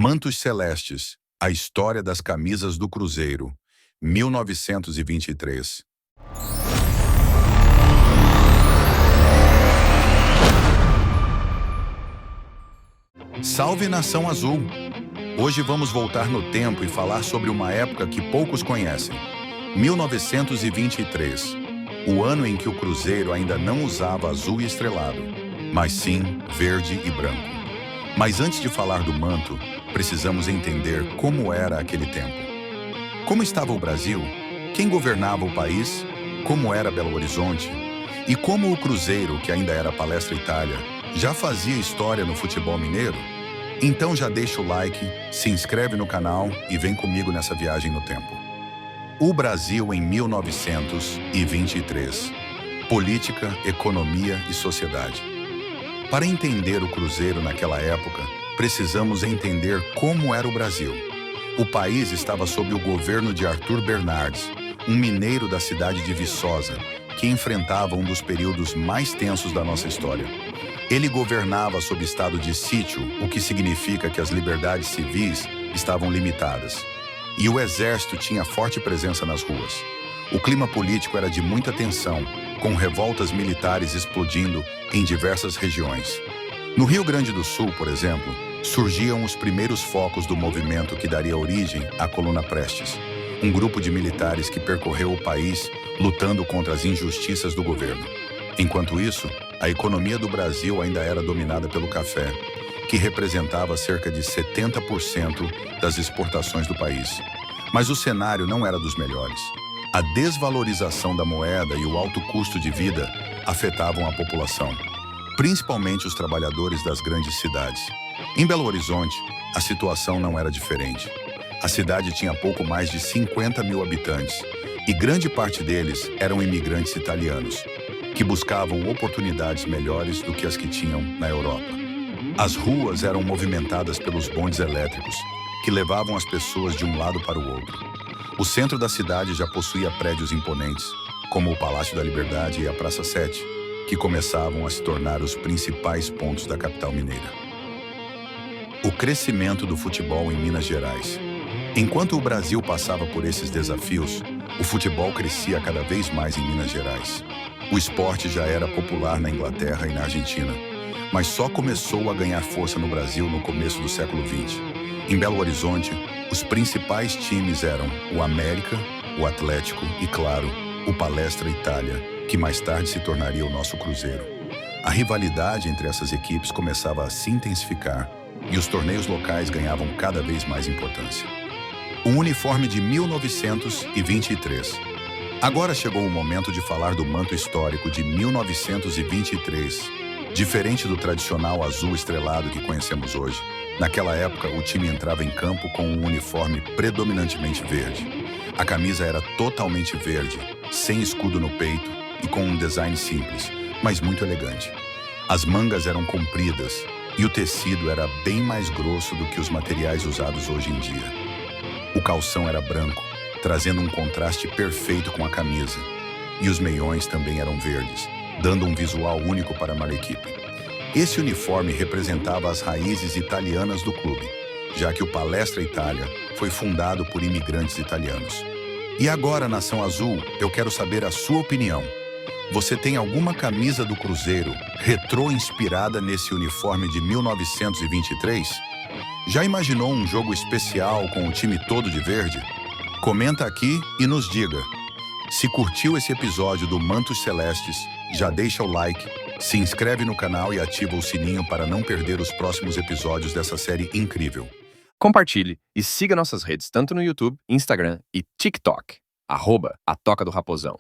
Mantos Celestes, a história das camisas do Cruzeiro, 1923. Salve Nação Azul! Hoje vamos voltar no tempo e falar sobre uma época que poucos conhecem. 1923, o ano em que o Cruzeiro ainda não usava azul e estrelado, mas sim verde e branco. Mas antes de falar do manto, precisamos entender como era aquele tempo. Como estava o Brasil? Quem governava o país? Como era Belo Horizonte? E como o Cruzeiro, que ainda era Palestra Itália, já fazia história no futebol mineiro? Então já deixa o like, se inscreve no canal e vem comigo nessa viagem no tempo. O Brasil em 1923. Política, economia e sociedade. Para entender o Cruzeiro naquela época, precisamos entender como era o Brasil. O país estava sob o governo de Arthur Bernardes, um mineiro da cidade de Viçosa, que enfrentava um dos períodos mais tensos da nossa história. Ele governava sob estado de sítio, o que significa que as liberdades civis estavam limitadas. E o exército tinha forte presença nas ruas. O clima político era de muita tensão, com revoltas militares explodindo em diversas regiões. No Rio Grande do Sul, por exemplo, surgiam os primeiros focos do movimento que daria origem à Coluna Prestes, um grupo de militares que percorreu o país lutando contra as injustiças do governo. Enquanto isso, a economia do Brasil ainda era dominada pelo café, que representava cerca de 70% das exportações do país. Mas o cenário não era dos melhores. A desvalorização da moeda e o alto custo de vida afetavam a população, principalmente os trabalhadores das grandes cidades. Em Belo Horizonte, a situação não era diferente. A cidade tinha pouco mais de 50 mil habitantes e grande parte deles eram imigrantes italianos, que buscavam oportunidades melhores do que as que tinham na Europa. As ruas eram movimentadas pelos bondes elétricos, que levavam as pessoas de um lado para o outro. O centro da cidade já possuía prédios imponentes, como o Palácio da Liberdade e a Praça 7, que começavam a se tornar os principais pontos da capital mineira. O crescimento do futebol em Minas Gerais. Enquanto o Brasil passava por esses desafios, o futebol crescia cada vez mais em Minas Gerais. O esporte já era popular na Inglaterra e na Argentina, mas só começou a ganhar força no Brasil no começo do século XX. Em Belo Horizonte, os principais times eram o América, o Atlético e, claro, o Palestra Itália, que mais tarde se tornaria o nosso Cruzeiro. A rivalidade entre essas equipes começava a se intensificar e os torneios locais ganhavam cada vez mais importância. O uniforme de 1923. Agora chegou o momento de falar do manto histórico de 1923. Diferente do tradicional azul estrelado que conhecemos hoje, naquela época o time entrava em campo com um uniforme predominantemente verde. A camisa era totalmente verde, sem escudo no peito e com um design simples, mas muito elegante. As mangas eram compridas e o tecido era bem mais grosso do que os materiais usados hoje em dia. O calção era branco, trazendo um contraste perfeito com a camisa. E os meiões também eram verdes, dando um visual único para a equipe. Esse uniforme representava as raízes italianas do clube, já que o Palestra Itália foi fundado por imigrantes italianos. E agora, Nação Azul, eu quero saber a sua opinião. Você tem alguma camisa do Cruzeiro retrô inspirada nesse uniforme de 1923? Já imaginou um jogo especial com o time todo de verde? Comenta aqui e nos diga. Se curtiu esse episódio do Mantos Celestes, já deixa o like, se inscreve no canal e ativa o sininho para não perder os próximos episódios dessa série incrível. Compartilhe e siga nossas redes tanto no YouTube, Instagram e TikTok, @A Toca do Raposão.